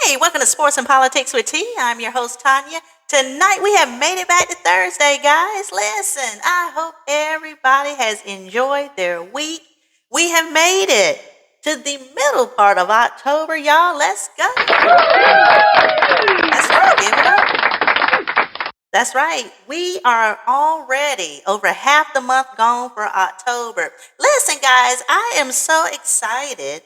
Hey, welcome to Sports and Politics with T. I'm your host, Tanya. Tonight we have made it back to Thursday, guys. Listen, I hope everybody has enjoyed their week. We have made it to the middle part of October, y'all. Let's go. That's right, give it up. That's right. We are already over half the month gone for October. Listen, guys, I am so excited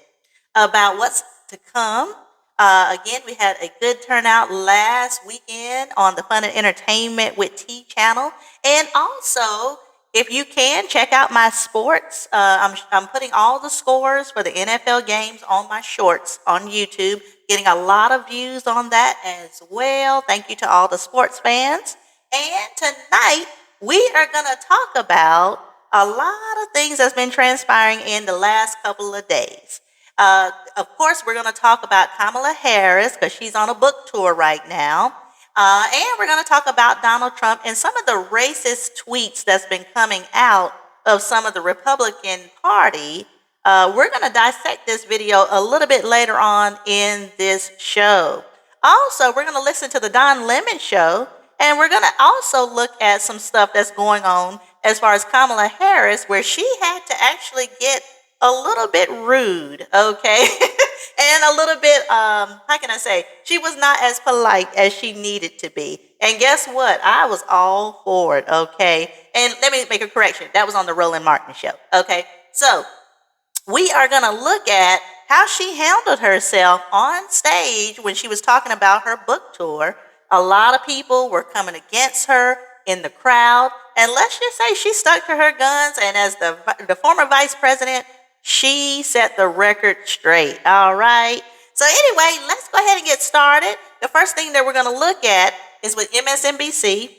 about what's to come. Again, we had a good turnout last weekend on the Fun and Entertainment with T channel. And also, if you can, check out my sports. I'm putting all the scores for the NFL games on my shorts on YouTube, getting a lot of views on that as well. Thank you to all the sports fans. And tonight, we are going to talk about a lot of things that's been transpiring in the last couple of days. Of course, we're going to talk about Kamala Harris because she's on a book tour right now. And we're going to talk about Donald Trump and some of the racist tweets that's been coming out of some of the Republican Party. We're going to dissect this video a little bit later on in this show. Also, we're going to listen to the Don Lemon show, and we're going to also look at some stuff that's going on as far as Kamala Harris, where she had to actually get a little bit rude, okay? And a little bit, how can I say? She was not as polite as she needed to be. And guess what? I was all for it, okay? And let me make a correction. That was on the Roland Martin show, okay? So we are going to look at how she handled herself on stage when she was talking about her book tour. A lot of people were coming against her in the crowd. And let's just say she stuck to her guns. And as the former vice president, she set the record straight. All right. So anyway, let's go ahead and get started. The first thing that we're going to look at is with MSNBC.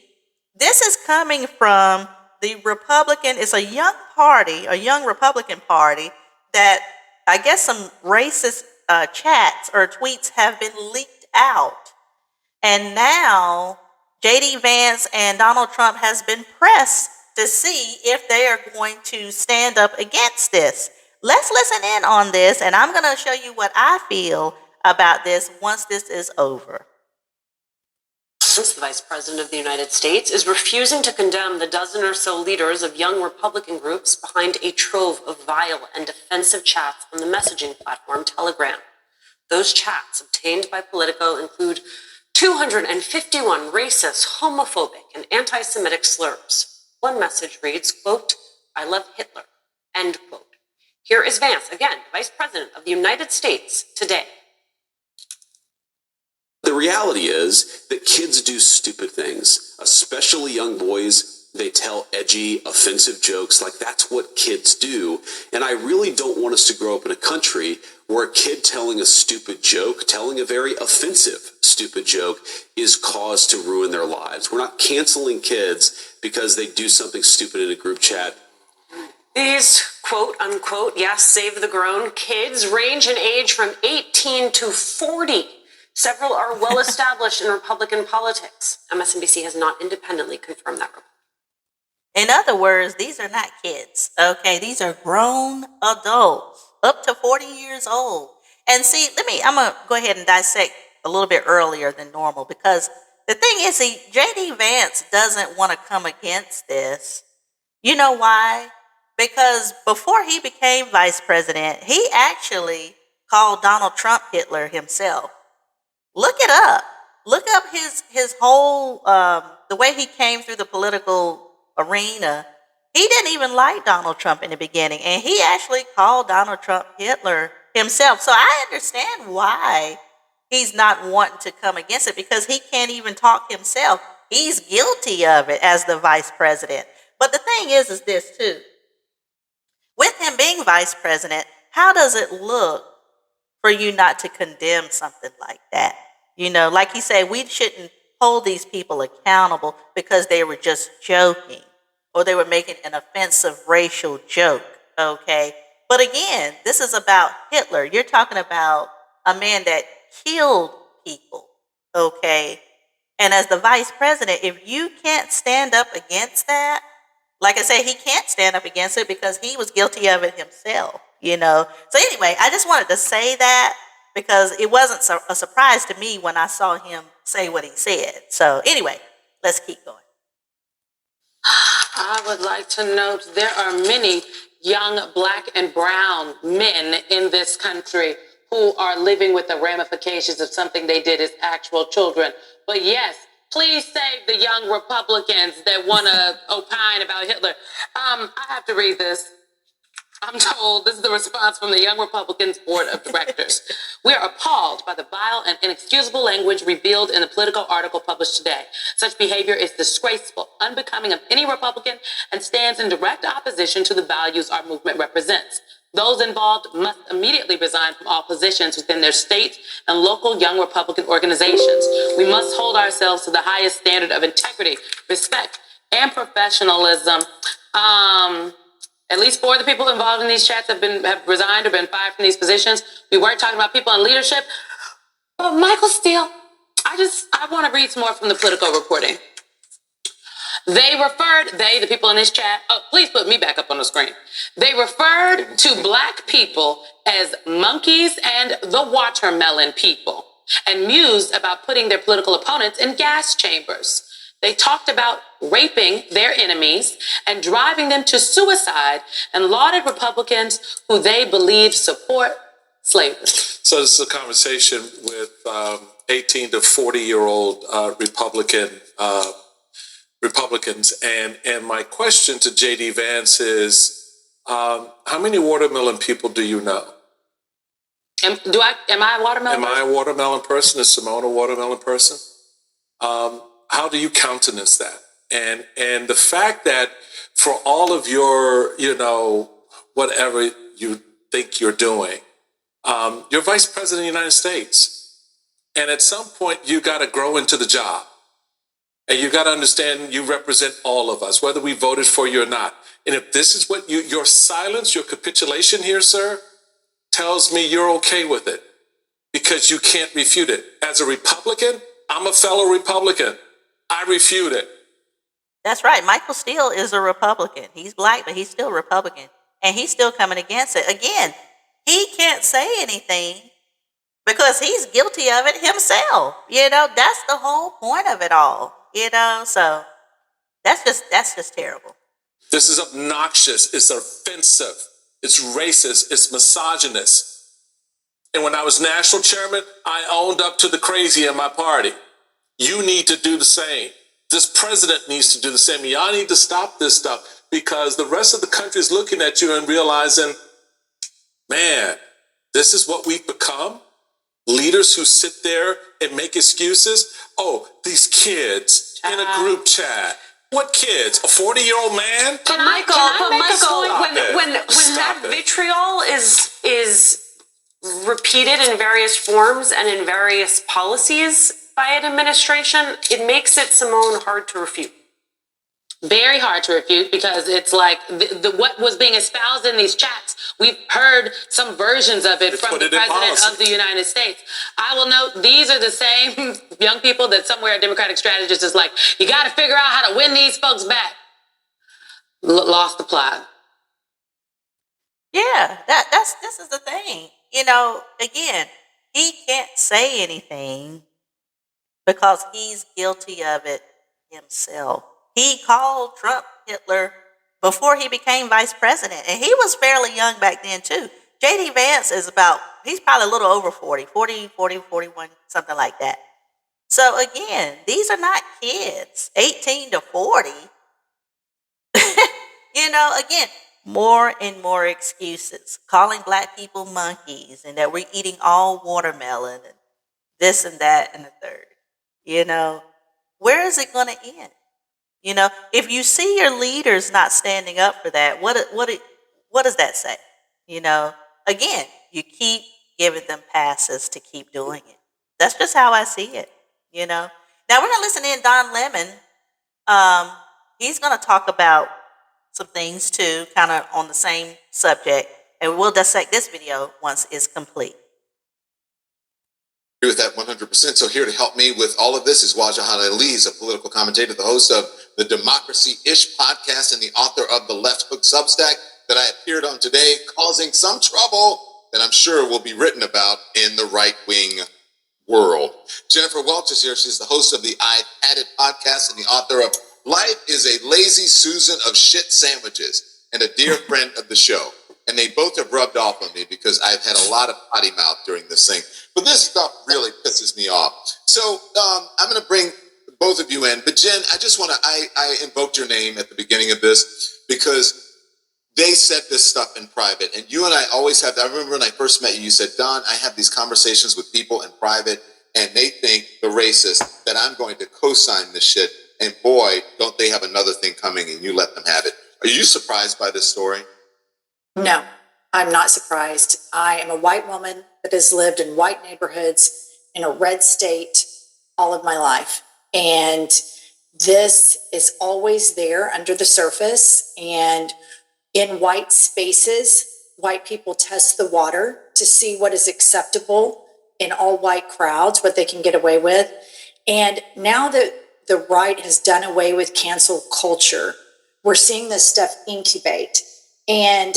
This is coming from the Republican. It's a young party, a young Republican party that I guess some racist chats or tweets have been leaked out. And now J.D. Vance and Donald Trump has been pressed to see if they are going to stand up against this. Let's listen in on this, and I'm going to show you what I feel about this once this is over. The Vice President of the United States is refusing to condemn the dozen or so leaders of young Republican groups behind a trove of vile and offensive chats on the messaging platform Telegram. Those chats obtained by Politico include 251 racist, homophobic, and anti-Semitic slurs. One message reads, quote, "I love Hitler," end quote. Here is Vance, again, Vice President of the United States, today. The reality is that kids do stupid things, especially young boys. They tell edgy, offensive jokes. Like, that's what kids do. And I really don't want us to grow up in a country where a kid telling a stupid joke, telling a very offensive stupid joke, is cause to ruin their lives. We're not canceling kids because they do something stupid in a group chat. These quote-unquote, yes, save the grown, kids range in age from 18 to 40. Several are well established in Republican politics. MSNBC has not independently confirmed that report. In other words, these are not kids, okay? These are grown adults, up to 40 years old. And see, I'm going to go ahead and dissect a little bit earlier than normal, because the thing is, see, J.D. Vance doesn't want to come against this. You know why? Because before he became vice president, he actually called Donald Trump Hitler himself. Look it up. Look up his whole, the way he came through the political arena. He didn't even like Donald Trump in the beginning, and he actually called Donald Trump Hitler himself. So I understand why he's not wanting to come against it, because he can't even talk himself. He's guilty of it as the vice president. But the thing is this too. With him being vice president, how does it look for you not to condemn something like that? You know, like he said, we shouldn't hold these people accountable because they were just joking or they were making an offensive racial joke, okay? But again, this is about Hitler. You're talking about a man that killed people, okay? And as the vice president, if you can't stand up against that, like I said, he can't stand up against it because he was guilty of it himself, you know? So anyway, I just wanted to say that because it wasn't a surprise to me when I saw him say what he said. So anyway, let's keep going. I would like to note there are many young Black and brown men in this country who are living with the ramifications of something they did as actual children. But yes, please save the young Republicans that want to opine about Hitler. I have to read this. I'm told this is the response from the Young Republicans Board of Directors. We are appalled by the vile and inexcusable language revealed in the Politico article published today. Such behavior is disgraceful, unbecoming of any Republican, and stands in direct opposition to the values our movement represents. Those involved must immediately resign from all positions within their state and local Young Republican organizations. We must hold ourselves to the highest standard of integrity, respect, and professionalism. At least 4 of the people involved in these chats have resigned or been fired from these positions. We weren't talking about people in leadership. But Michael Steele, I want to read some more from the Politico reporting. The people in this chat, please put me back up on the screen. They referred to Black people as monkeys and the watermelon people, and mused about putting their political opponents in gas chambers. They talked about raping their enemies and driving them to suicide, and lauded Republicans who they believe support slavery. So this is a conversation with 18 to 40-year-old Republicans, and my question to J.D. Vance is, how many watermelon people do you know? Am I a watermelon? Am I a watermelon person? Is Simone a watermelon person? How do you countenance that? And the fact that for all of your, whatever you think you're doing, you're vice president of the United States. And at some point, you got to grow into the job. And you got to understand you represent all of us, whether we voted for you or not. And if this is what your silence, your capitulation here, sir, tells me you're okay with it because you can't refute it. As a Republican, I'm a fellow Republican. I refute it. That's right. Michael Steele is a Republican. He's Black, but he's still a Republican. And he's still coming against it. Again, he can't say anything because he's guilty of it himself. That's the whole point of it all. So that's just terrible. This is obnoxious. It's offensive. It's racist. It's misogynist. And when I was national chairman, I owned up to the crazy in my party. You need to do the same. This president needs to do the same. Y'all need to stop this stuff because the rest of the country is looking at you and realizing, man, this is what we've become. Leaders who sit there and make excuses. Oh, these kids in a group chat. What kids? A 40-year-old man? But when that vitriol is repeated in various forms and in various policies by an administration, it makes it, Simone, hard to refute. Very hard to refute because it's like what was being espoused in these chats. We've heard some versions of it from the president of the United States. I will note these are the same young people that somewhere a Democratic strategist is like, you got to figure out how to win these folks back. Lost the plot. Yeah, this is the thing. Again, he can't say anything because he's guilty of it himself. He called Trump Hitler before he became vice president, and he was fairly young back then too. J.D. Vance is he's probably a little over 40, 41, something like that. So again, these are not kids, 18 to 40. Again, more and more excuses, calling Black people monkeys and that we're eating all watermelon and this and that and the third. Where is it going to end? If you see your leaders not standing up for that, what does that say? Again, you keep giving them passes to keep doing it. That's just how I see it. Now we're going to listen in Don Lemon. He's going to talk about some things too, kind of on the same subject, and we'll dissect this video once it's complete. Agree with that 100%. So here to help me with all of this is Wajahan Ali. He's a political commentator, the host of the Democracy-ish podcast, and the author of the Left Hook Substack that I appeared on today, causing some trouble that I'm sure will be written about in the right-wing world. Jennifer Welch is here. She's the host of the I've Had It podcast and the author of Life is a Lazy Susan of Shit Sandwiches, and a dear friend of the show. And they both have rubbed off on me because I've had a lot of potty mouth during this thing. But this stuff really pisses me off. So I'm going to bring both of you in. But Jen, I just want to, I invoked your name at the beginning of this because they said this stuff in private. And you and I always have, I remember when I first met you, you said, Don, I have these conversations with people in private and they think the racist that I'm going to co-sign this shit. And boy, don't they have another thing coming and you let them have it. Are you surprised by this story? No, I'm not surprised. I am a white woman that has lived in white neighborhoods in a red state all of my life. And this is always there under the surface. And in white spaces, white people test the water to see what is acceptable in all white crowds, what they can get away with. And now that the right has done away with cancel culture, we're seeing this stuff incubate. And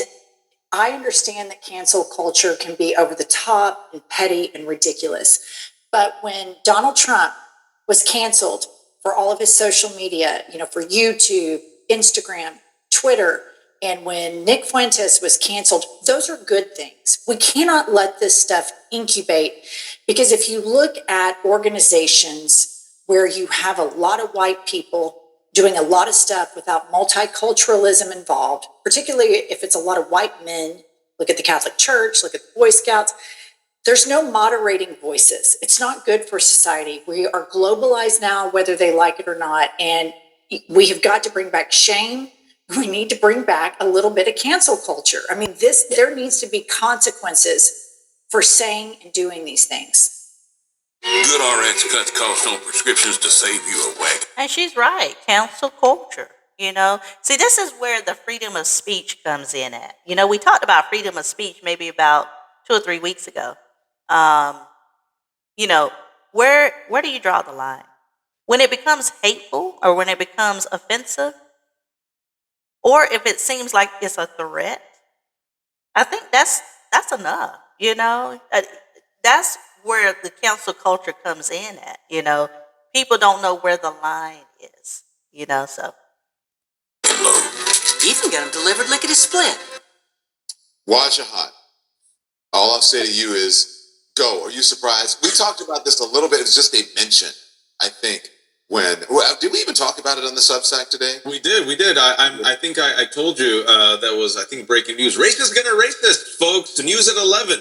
I understand that cancel culture can be over the top and petty and ridiculous. But when Donald Trump was canceled for all of his social media, for YouTube, Instagram, Twitter, and when Nick Fuentes was canceled, those are good things. We cannot let this stuff incubate, because if you look at organizations where you have a lot of white people doing a lot of stuff without multiculturalism involved, particularly if it's a lot of white men. Look at the Catholic Church, look at the Boy Scouts. There's no moderating voices. It's not good for society. We are globalized now, whether they like it or not, and we have got to bring back shame. We need to bring back a little bit of cancel culture. I mean, there needs to be consequences for saying and doing these things. Good RX cuts cost on prescriptions to save you a whack. And she's right. Cancel culture. See, this is where the freedom of speech comes in at. We talked about freedom of speech maybe about 2 or 3 weeks ago. Where do you draw the line? When it becomes hateful or when it becomes offensive, or if it seems like it's a threat, I think that's enough. That's where the cancel culture comes in at. People don't know where the line is. So. You can get them delivered lickety split. Wajahat, all I'll say to you is go. Are you surprised? We talked about this a little bit. It's just a mention, I think. Did we even talk about it on the Substack today? We did. I think I told you that was, I think, breaking news. Racist gonna racist, folks. The news at 11.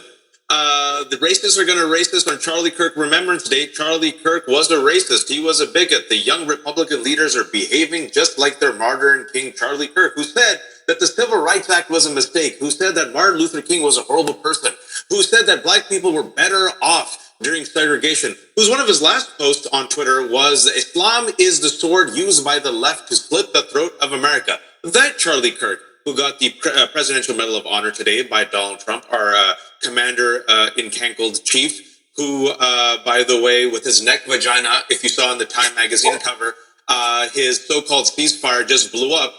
The racists are gonna racist on Charlie Kirk Remembrance Day. Charlie Kirk was a racist. He was a bigot. The young Republican leaders are behaving just like their martyr and king, Charlie Kirk, who said that the Civil Rights Act was a mistake, who said that Martin Luther King was a horrible person, who said that black people were better off during segregation, whose one of his last posts on Twitter was, Islam is the sword used by the left to slit the throat of America. That Charlie Kirk, who got the Presidential Medal of Honor today by Donald Trump, our commander-in-cankled chief, who, by the way, with his neck vagina, if you saw in the Time magazine cover, his so-called ceasefire just blew up.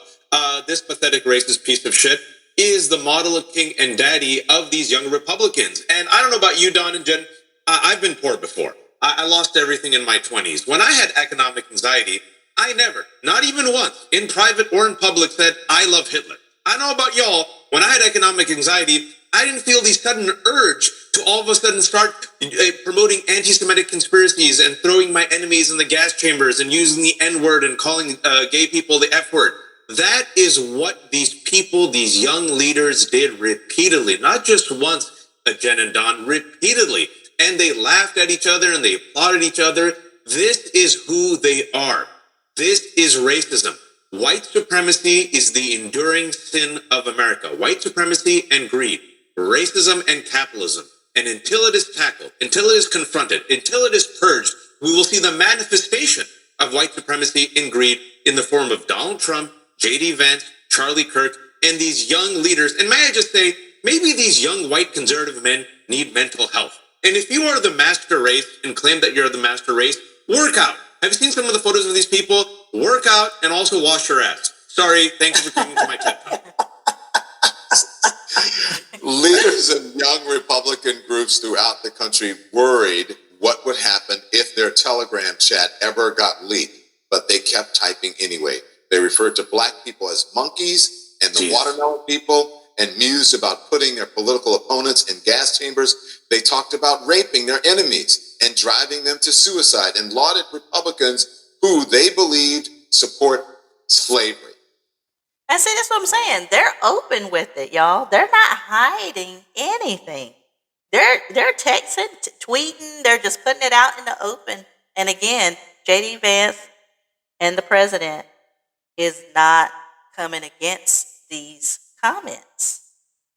This pathetic racist piece of shit is the model of king and daddy of these young Republicans. And I don't know about you, Don and Jen, I've been poor before. I lost everything in my 20s. When I had economic anxiety, I never, not even once, in private or in public, said, I love Hitler. I know about y'all, when I had economic anxiety, I didn't feel the sudden urge to all of a sudden start promoting anti-Semitic conspiracies and throwing my enemies in the gas chambers and using the N-word and calling gay people the F-word. That is what these people, these young leaders did repeatedly, not just once, Jen and Don, repeatedly. And they laughed at each other and they applauded each other. This is who they are. This is racism. White supremacy is the enduring sin of America. White supremacy and greed, racism and capitalism. And until it is tackled, until it is confronted, until it is purged, we will see the manifestation of white supremacy and greed in the form of Donald Trump, J.D. Vance, Charlie Kirk, and these young leaders. And may I just say, maybe these young white conservative men need mental health. And if you are the master race and claim that you're the master race, work out. Have you seen some of the photos of these people? Work out and also wash your ass. Sorry, thank you for coming to my TED Talk. Leaders of young Republican groups throughout the country worried what would happen if their Telegram chat ever got leaked, but they kept typing anyway. They referred to black people as monkeys and the watermelon people, and mused about putting their political opponents in gas chambers. They talked about raping their enemies and driving them to suicide, and lauded Republicans who they believed support slavery. And see, that's what I'm saying. They're open with it, y'all. They're not hiding anything. They're texting, tweeting. They're just putting it out in the open. And again, JD Vance and the president is not coming against these comments.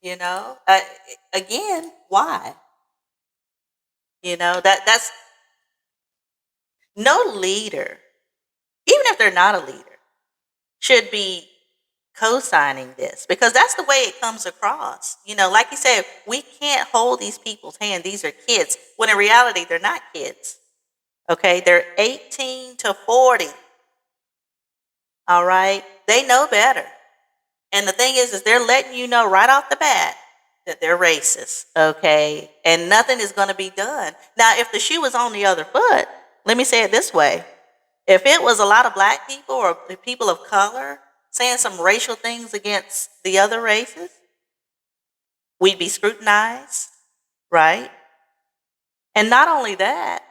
You know, again, why? You know, that's no leader, even if they're not a leader, should be co-signing this, because that's the way it comes across. You know, like you said, we can't hold these people's hand. These are kids, when in reality, they're not kids. Okay, they're 18 to 40. All right, they know better. And the thing is they're letting you know right off the bat that they're racist, okay? And nothing is going to be done. Now, if the shoe was on the other foot, let me say it this way. If it was a lot of black people or people of color saying some racial things against the other races, we'd be scrutinized, right? And not only that,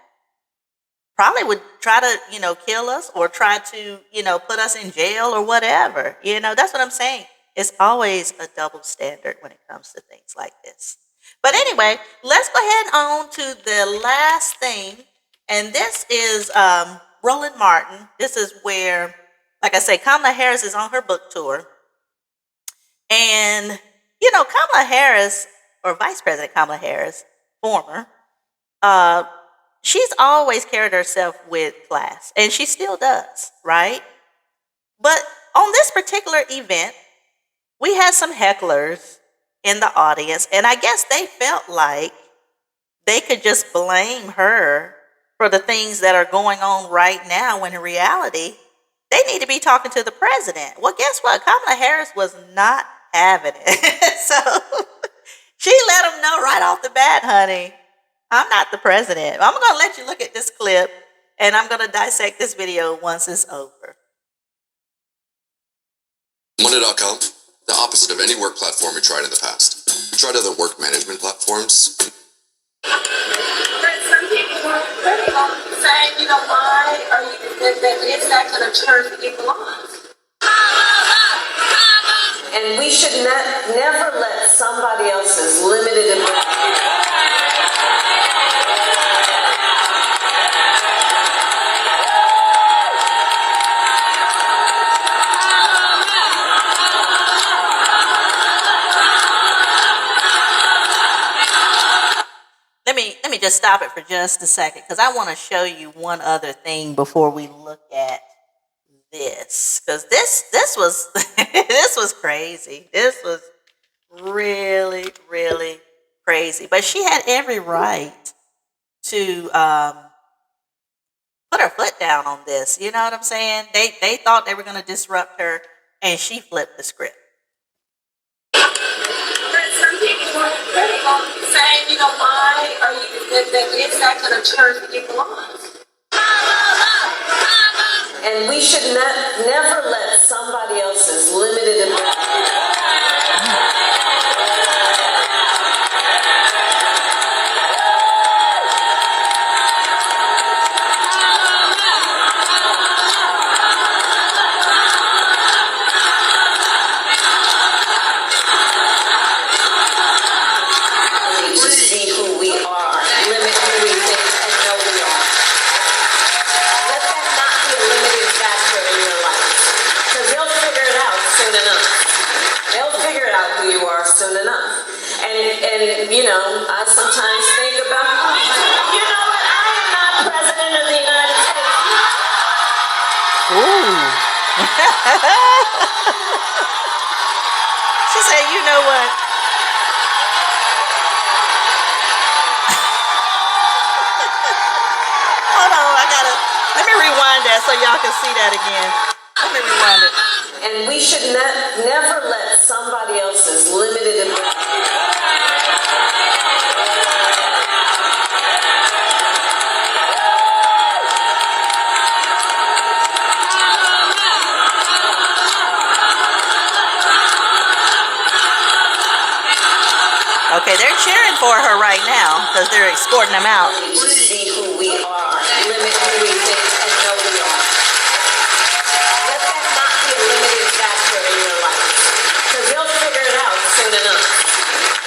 probably would try to, kill us or try to, put us in jail or whatever. That's what I'm saying. It's always a double standard when it comes to things like this. But anyway, let's go ahead on to the last thing. And this is Roland Martin. This is where, like I say, Kamala Harris is on her book tour. And, Kamala Harris, or Vice President Kamala Harris, former, she's always carried herself with class, and she still does, right? But on this particular event, we had some hecklers in the audience, and I guess they felt like they could just blame her for the things that are going on right now, when in reality, they need to be talking to the president. Well, guess what? Kamala Harris was not having it. So she let them know right off the bat, honey, I'm not the president. I'm going to let you look at this clip, and I'm going to dissect this video once it's over. Monday.com, the opposite of any work platform we tried in the past. We tried other work management platforms. Some people are critical, saying, why are you, is that going to turn people on? And we should never let somebody else's limited Let me just stop it for just a second, because I want to show you one other thing before we look at this, because this was this was crazy. This was really, really crazy. But she had every right to put her foot down on this. You know what I'm saying? They thought they were going to disrupt her, and she flipped the script. Some people are critical, saying, why are you, is that going to turn people on? And we should never let somebody else's limited to see who we are, limit who we think and know we are. Let that not be a limiting factor in your life, because they'll figure it out soon enough. They'll figure out who you are soon enough. And I sometimes think about, you know what, I am not president of the United States. Ooh. She said, you know what? Hold on, let me rewind that so y'all can see that again. Let me rewind it. And we should never let somebody else's limited looking for her right now because they're escorting them out. To see who we are, limit who we think and know we are. Let that not be a limiting factor in your life, because they'll figure it out soon enough.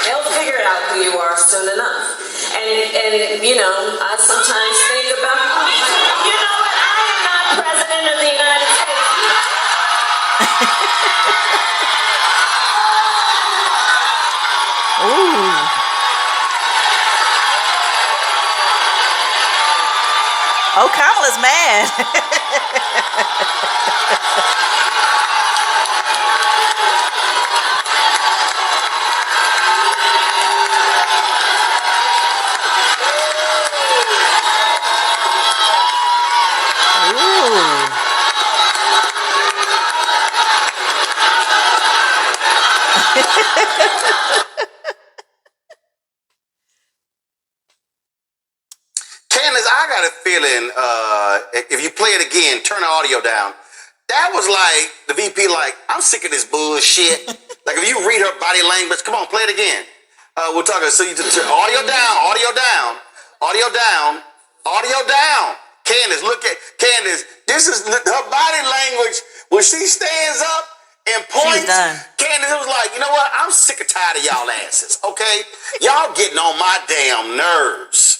They'll figure it out who you are soon enough. And you know, I sometimes think about, you know what? I am not president of the United States. Ooh. Oh, Kamala's mad. Candace, I got a feeling if you play it again, turn the audio down. That was like the VP, like, I'm sick of this bullshit. Like, if you read her body language, come on, play it again. We're talking, so you just turn audio down, audio down, audio down, audio down. Candace, look at Candace. This is her body language when she stands up and points. Candace, it was like, you know what? I'm sick and tired of y'all asses, okay? Y'all getting on my damn nerves.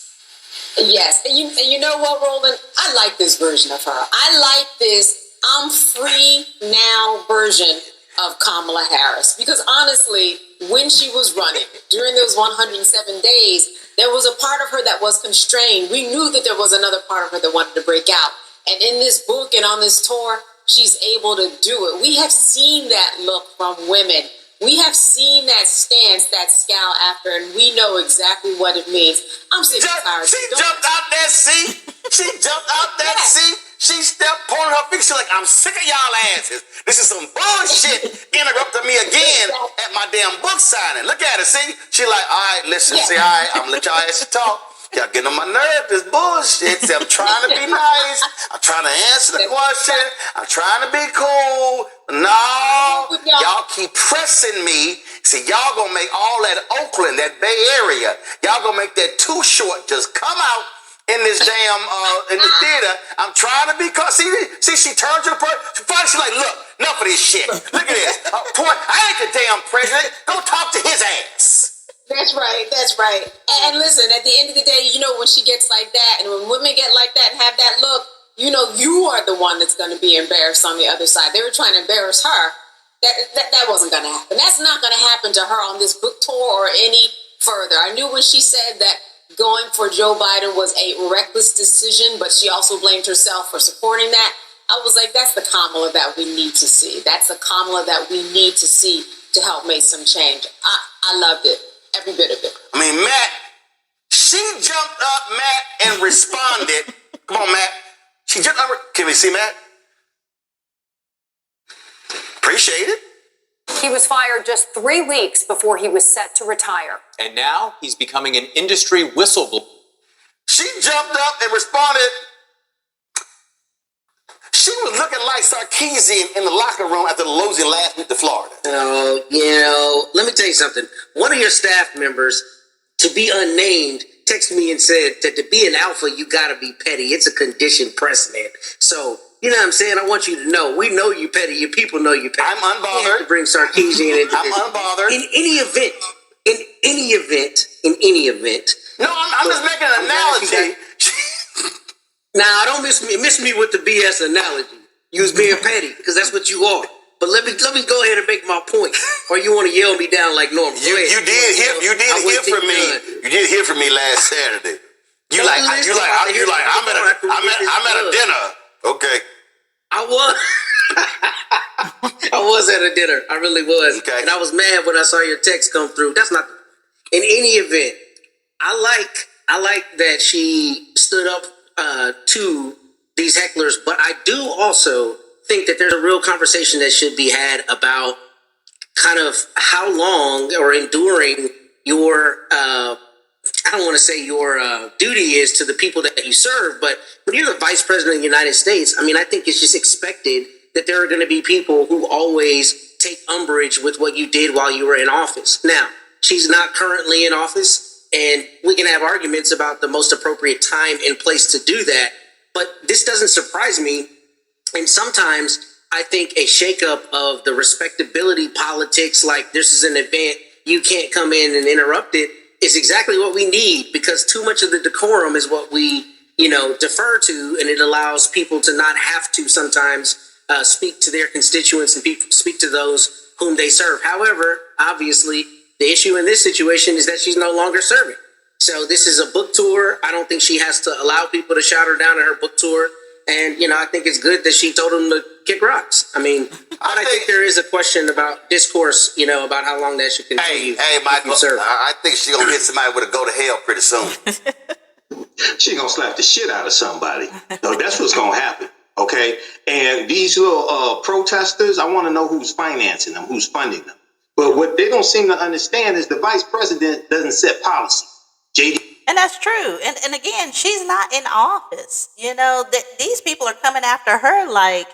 Yes, and you know what, Roland? I like this version of her. I like this I'm free now version of Kamala Harris. Because honestly, when she was running, during those 107 days, there was a part of her that was constrained. We knew that there was another part of her that wanted to break out. And in this book and on this tour, she's able to do it. We have seen that look from women. We have seen that stance, that scowl after, and we know exactly what it means. I'm sick and tired. She jumped out that seat. She jumped out that seat. She stepped, pointed her finger. She's like, I'm sick of y'all asses. This is some bullshit. Interrupted me again at my damn book signing. Look at her, see? She like, all right, listen, see, all right, I'm gonna let y'all asses talk. Y'all getting on my nerve, this bullshit. See, I'm trying to be nice. I'm trying to answer the question. I'm trying to be cool. No, y'all keep pressing me. See, y'all gonna make all that Oakland, that Bay Area, y'all gonna make that too short just come out in this damn, in the theater. I'm trying to be cool. See, she turned to the person. Finally, she's like, look, enough of this shit. Look at this. Point, I ain't the damn president. Go talk to his ass. That's right. That's right. And listen, at the end of the day, you know, when she gets like that and when women get like that and have that look, you know, you are the one that's going to be embarrassed on the other side. They were trying to embarrass her. That wasn't going to happen. That's not going to happen to her on this book tour or any further. I knew when she said that going for Joe Biden was a reckless decision, but she also blamed herself for supporting that. I was like, that's the Kamala that we need to see. That's the Kamala that we need to see to help make some change. I loved it. Every bit of it. I mean, Matt, she jumped up, Matt, and responded. Come on, Matt. She jumped up. Can we see Matt? Appreciate it. He was fired just 3 weeks before he was set to retire. And now he's becoming an industry whistleblower. She jumped up and responded. She was looking like Sarkeesian in the locker room after the Losey last week to Florida. Oh, you know, let me tell you something. One of your staff members, to be unnamed, texted me and said that to be an alpha, you got to be petty. It's a conditioned precedent. So, you know what I'm saying? I want you to know. We know you petty. Your people know you petty. I'm unbothered. You have to bring Sarkeesian into I'm unbothered. In any event. No, I'm just making an analogy. Now, don't miss me with the BS analogy. You was being petty, because that's what you are. But let me go ahead and make my point. Or you want to yell me down like normal? You did hear from me. You did hear from me last Saturday. I'm at a dinner. Okay. I was at a dinner. I really was. Okay. And I was mad when I saw your text come through. That's not. In any event, I like that she stood up to these hecklers, but I do also think that there's a real conversation that should be had about kind of how long or enduring your I don't want to say your duty is to the people that you serve, but when you're the vice president of the United States, I mean, I think it's just expected that there are going to be people who always take umbrage with what you did while you were in office. Now, she's not currently in office, And we can have arguments about the most appropriate time and place to do that. But this doesn't surprise me. And sometimes I think a shakeup of the respectability politics, like this is an event, you can't come in and interrupt it, is exactly what we need, because too much of the decorum is what we, defer to, and it allows people to not have to sometimes speak to their constituents and speak to those whom they serve. However, obviously, the issue in this situation is that she's no longer serving. So this is a book tour. I don't think she has to allow people to shout her down at her book tour. And, I think it's good that she told them to kick rocks. I mean, I think there is a question about discourse, about how long that should continue. Hey, Michael, I think she's going to hit somebody with a go to hell pretty soon. She's going to slap the shit out of somebody. So that's what's going to happen. Okay. And these little protesters, I want to know who's financing them, who's funding them. But what they don't seem to understand is the vice president doesn't set policy. JD. And that's true. And again, she's not in office. These people are coming after her like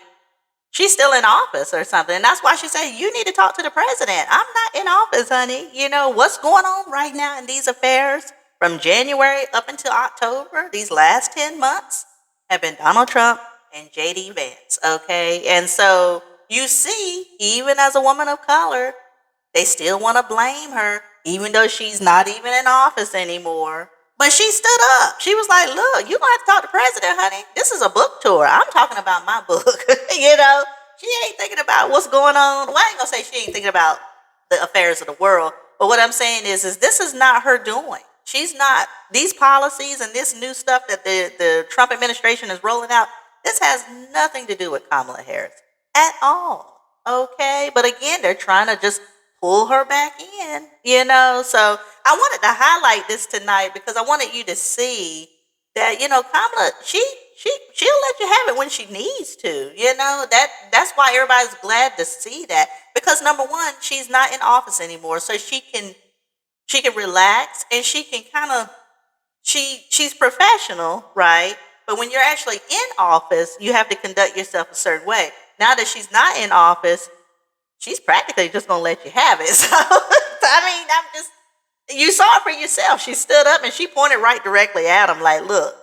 she's still in office or something. And that's why she said, you need to talk to the president. I'm not in office, honey. What's going on right now in these affairs from January up until October, these last 10 months have been Donald Trump and JD Vance. Okay. And so you see, even as a woman of color, they still want to blame her, even though she's not even in office anymore. But she stood up. She was like, look, you're going to have to talk to the president, honey. This is a book tour. I'm talking about my book. She ain't thinking about what's going on. Well, I ain't going to say she ain't thinking about the affairs of the world. But what I'm saying is this is not her doing. She's not, these policies and this new stuff that the Trump administration is rolling out, this has nothing to do with Kamala Harris at all. Okay? But again, they're trying to just pull her back in, So I wanted to highlight this tonight because I wanted you to see that, Kamala, she'll let you have it when she needs to, that's why everybody's glad to see that, because number one, she's not in office anymore. So she can relax, and she can she's professional, right? But when you're actually in office, you have to conduct yourself a certain way. Now that she's not in office, she's practically just going to let you have it. So, you saw it for yourself. She stood up and she pointed right directly at him like, look,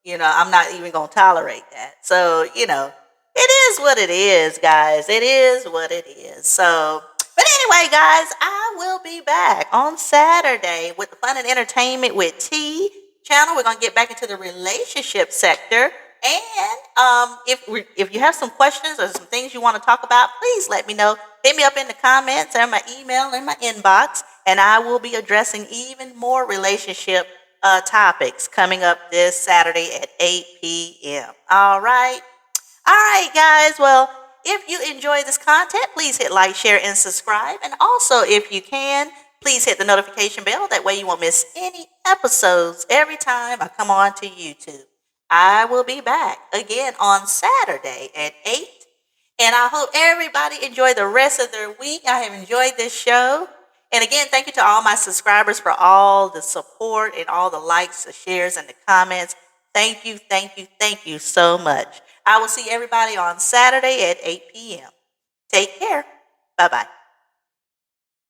I'm not even going to tolerate that. So, it is what it is, guys. It is what it is. So, but anyway, guys, I will be back on Saturday with the Fun and Entertainment with T channel. We're going to get back into the relationship sector. And if you have some questions or some things you want to talk about, please let me know. Hit me up in the comments or my email in my inbox, and I will be addressing even more relationship topics coming up this Saturday at 8 p.m. All right, guys. Well, if you enjoy this content, please hit like, share, and subscribe. And also, if you can, please hit the notification bell. That way you won't miss any episodes every time I come on to YouTube. I will be back again on Saturday at 8. And I hope everybody enjoy the rest of their week. I have enjoyed this show. And again, thank you to all my subscribers for all the support and all the likes, the shares, and the comments. Thank you, thank you, thank you so much. I will see everybody on Saturday at 8 p.m. Take care. Bye-bye.